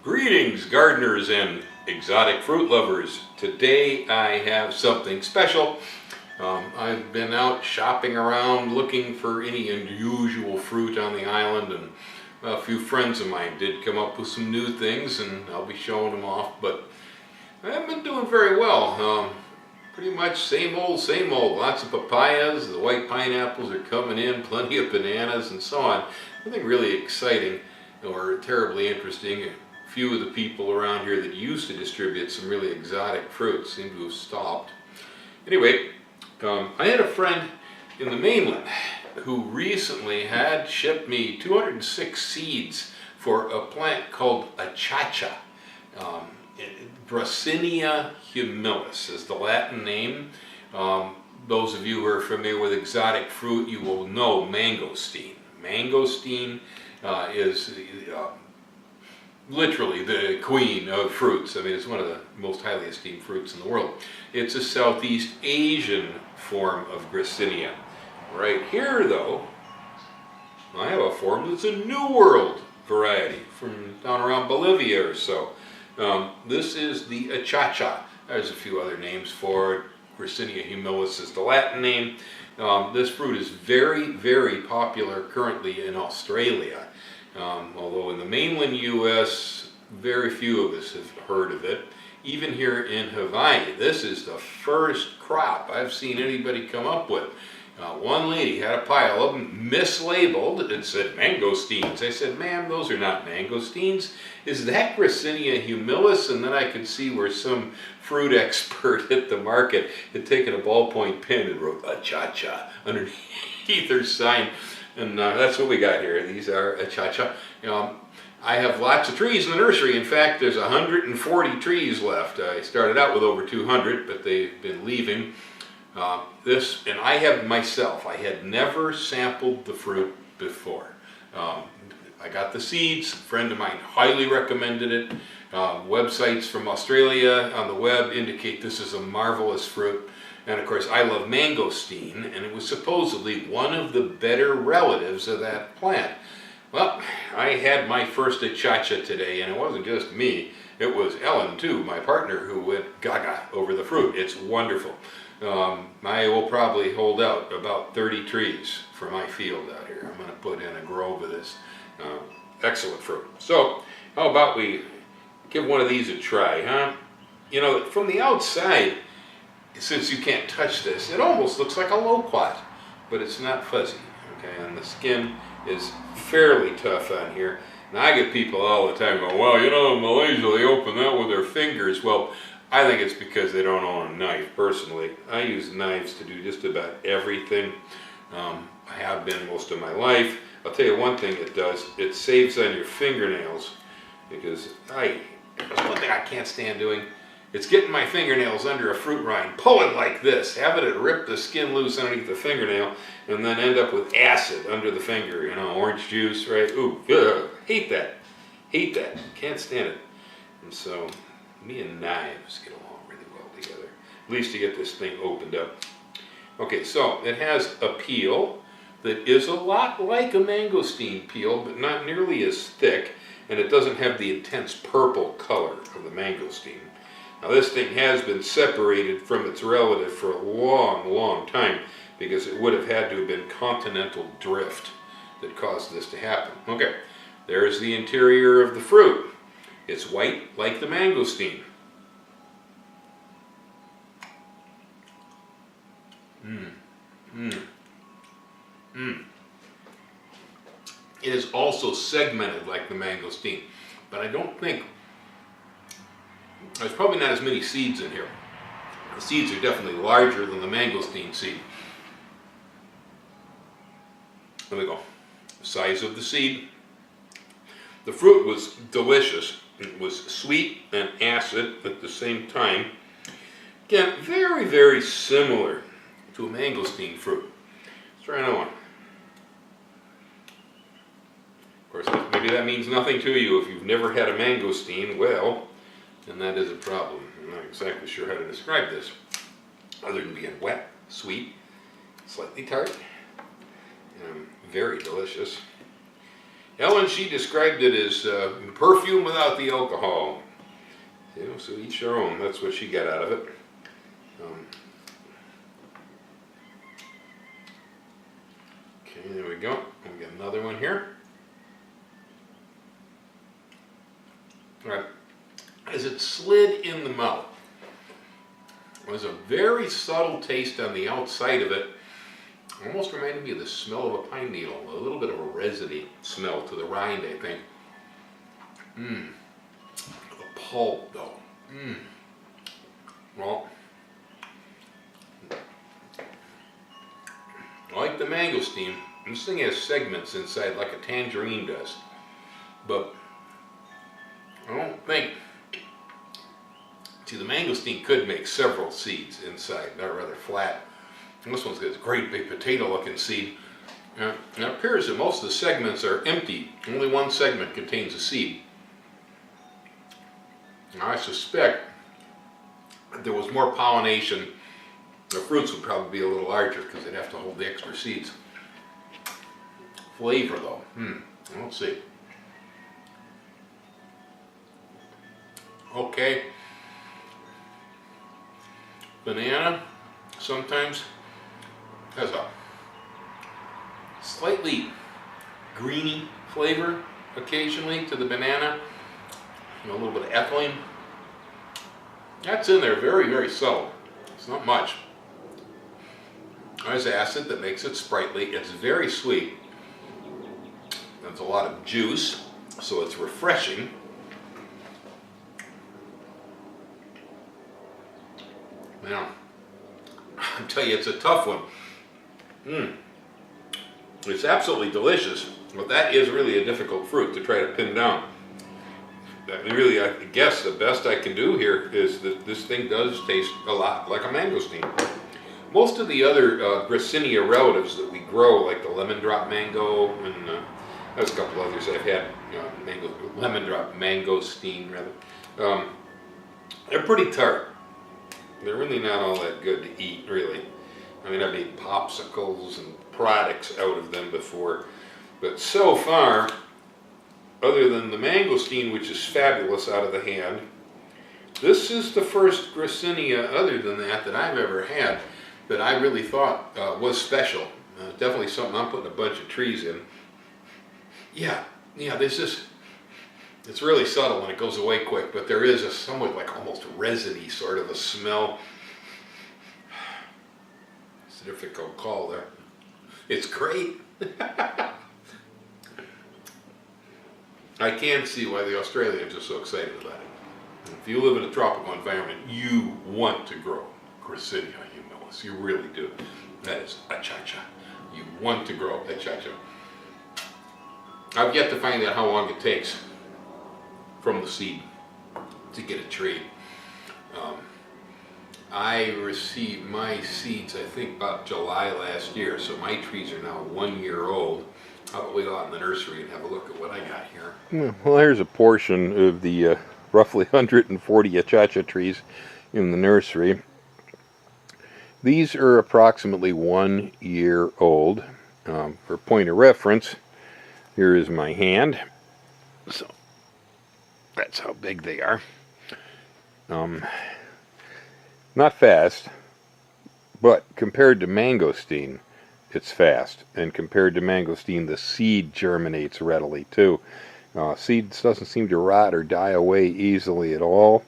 Greetings, gardeners and exotic fruit lovers. Today I have something special. I've been out shopping around looking for any unusual fruit on the island, and a few friends of mine did come up with some new things, and I'll be showing them off, but I haven't been doing very well. Pretty much same old, same old. Lots of papayas, the white pineapples are coming in, plenty of bananas and so on. Nothing really exciting or terribly interesting. A few of the people around here that used to distribute some really exotic fruits seem to have stopped. Anyway, I had a friend in the mainland who recently had shipped me 206 seeds for a plant called Achacha. Garcinia humilis is the Latin name. Those of you who are familiar with exotic fruit, you will know mangosteen. Mangosteen is literally the queen of fruits. I mean, it's one of the most highly esteemed fruits in the world. It's a Southeast Asian form of Garcinia. Right here, though, I have a form that's a New World variety from down around Bolivia or so. This is the Achacha. There's a few other names for it. Garcinia humilis is the Latin name. This fruit is very, very popular currently in Australia. Although in the mainland US, very few of us have heard of it. Even here in Hawaii, this is the first crop I've seen anybody come up with. One lady had a pile of them mislabeled. It said mangosteens. I said, ma'am, those are not mangosteens. Is that Garcinia humilis? And then I could see where some fruit expert at the market had taken a ballpoint pen and wrote Achacha underneath her sign. And that's what we got here. These are Achacha. I have lots of trees in the nursery. In fact, there's 140 trees left. I started out with over 200, but they've been leaving. And I have myself, I had never sampled the fruit before. I got the seeds, a friend of mine highly recommended it. Websites from Australia on the web indicate this is a marvelous fruit. And of course I love mangosteen, and it was supposedly one of the better relatives of that plant. Well, I had my first Achacha today, and it wasn't just me. It was Ellen too, my partner, who went gaga over the fruit. It's wonderful. I will probably hold out about 30 trees for my field out here. I'm going to put in a grove of this excellent fruit. So, how about we give one of these a try, huh? You know, from the outside, since you can't touch this, it almost looks like a loquat, but it's not fuzzy, okay? And the skin is fairly tough on here. And I get people all the time going, well, you know, in Malaysia, they open that with their fingers. Well, I think it's because they don't own a knife, personally. I use knives to do just about everything. I have been most of my life. I'll tell you one thing it does. It saves on your fingernails, because that's one thing I can't stand doing. It's getting my fingernails under a fruit rind, pulling like this, having it rip the skin loose underneath the fingernail, and then end up with acid under the finger, you know, orange juice, right? Ooh, ugh, hate that. Hate that. Can't stand it. And so, me and knives get along really well together. At least to get this thing opened up. Okay, so it has a peel that is a lot like a mangosteen peel, but not nearly as thick, and it doesn't have the intense purple color of the mangosteen. Now this thing has been separated from its relative for a long, long time, because it would have had to have been continental drift that caused this to happen. Okay, there's the interior of the fruit. It's white like the mangosteen. It is also segmented like the mangosteen, but I don't think, there's probably not as many seeds in here. The seeds are definitely larger than the mangosteen seed. There we go. Size of the seed. The fruit was delicious. It was sweet and acid at the same time. Again, very, very similar to a mangosteen fruit. Let's try another one. Of course, maybe that means nothing to you if you've never had a mangosteen. Well, then that is a problem. I'm not exactly sure how to describe this, other than being wet, sweet, slightly tart, very delicious. Ellen, she described it as perfume without the alcohol. You know, so each their own. That's what she got out of it. Okay, there we go. We got another one here. All right. As it slid in the mouth, there was a very subtle taste on the outside of it. Almost reminded me of the smell of a pine needle. A little bit of a resiny smell to the rind, I think. The pulp, though. Well, like the mangosteen, this thing has segments inside like a tangerine does. But I don't think... See, the mangosteen could make several seeds inside. They're rather flat. And this one's got this great big potato-looking seed. It appears that most of the segments are empty. Only one segment contains a seed. Now, I suspect if there was more pollination, the fruits would probably be a little larger because they'd have to hold the extra seeds. Flavor, though. Let's see. Okay. Banana sometimes has a slightly greeny flavor occasionally to the banana. A little bit of ethylene. That's in there, very, very subtle. It's not much. There's acid that makes it sprightly. It's very sweet. There's a lot of juice, so it's refreshing. Now, I'll tell you, it's a tough one. It's absolutely delicious, but that is really a difficult fruit to try to pin down. Really, I guess the best I can do here is that this thing does taste a lot like a mangosteen. Most of the other Garcinia relatives that we grow, like the lemon drop mango, and there's a couple others I've had, lemon drop mangosteen rather, they're pretty tart. They're really not all that good to eat, really. I mean, I've made popsicles and products out of them before, but so far, other than the mangosteen, which is fabulous out of the hand, this is the first Garcinia other than that I've ever had that I really thought was special. Definitely something I'm putting a bunch of trees in. Yeah, there's this, it's really subtle and it goes away quick, but there is a somewhat like almost resiny sort of a smell. It's a difficult call there. It's great. I can see why the Australians are so excited about it. If you live in a tropical environment, you want to grow Garcinia humilis. You really do. That is Achacha. You want to grow Achacha. I've yet to find out how long it takes from the seed to get a tree. I received my seeds, I think, about July last year, so my trees are now 1 year old. How about we go out in the nursery and have a look at what I got here? Well, here's a portion of the roughly 140 Achacha trees in the nursery. These are approximately 1 year old. For point of reference, here is my hand. So that's how big they are. Not fast, but compared to mangosteen, it's fast. And compared to mangosteen, the seed germinates readily too. Seeds doesn't seem to rot or die away easily at all.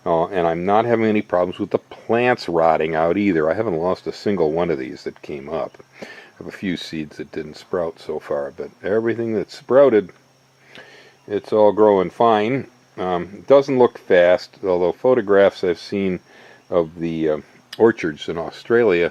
And I'm not having any problems with the plants rotting out either. I haven't lost a single one of these that came up. I have a few seeds that didn't sprout so far, but everything that's sprouted, it's all growing fine. It doesn't look fast, although photographs I've seen of the orchards in Australia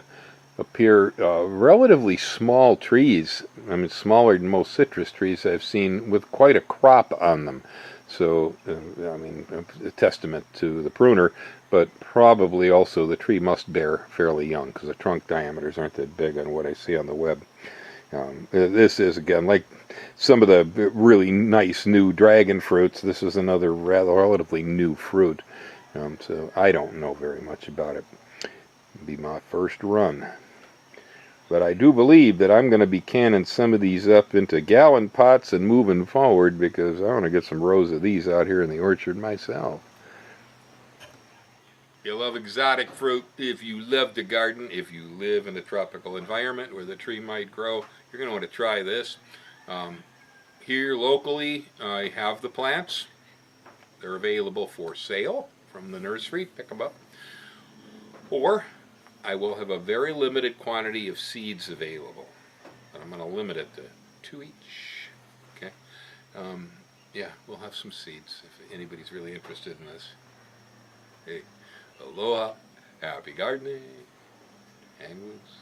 appear relatively small trees. I mean, smaller than most citrus trees I've seen, with quite a crop on them. So, I mean, a testament to the pruner, but probably also the tree must bear fairly young, because the trunk diameters aren't that big on what I see on the web. This is, again, like some of the really nice new dragon fruits, this is another rather relatively new fruit. So I don't know very much about it. It'll be my first run. But I do believe that I'm going to be canning some of these up into gallon pots and moving forward, because I want to get some rows of these out here in the orchard myself. You love exotic fruit, if you love to garden, if you live in a tropical environment where the tree might grow, you're going to want to try this. Here locally, I have the plants. They're available for sale from the nursery. Pick them up. Or I will have a very limited quantity of seeds available. But I'm going to limit it to 2 each. Okay. Yeah, we'll have some seeds if anybody's really interested in this. Hey, aloha, happy gardening, hang loose.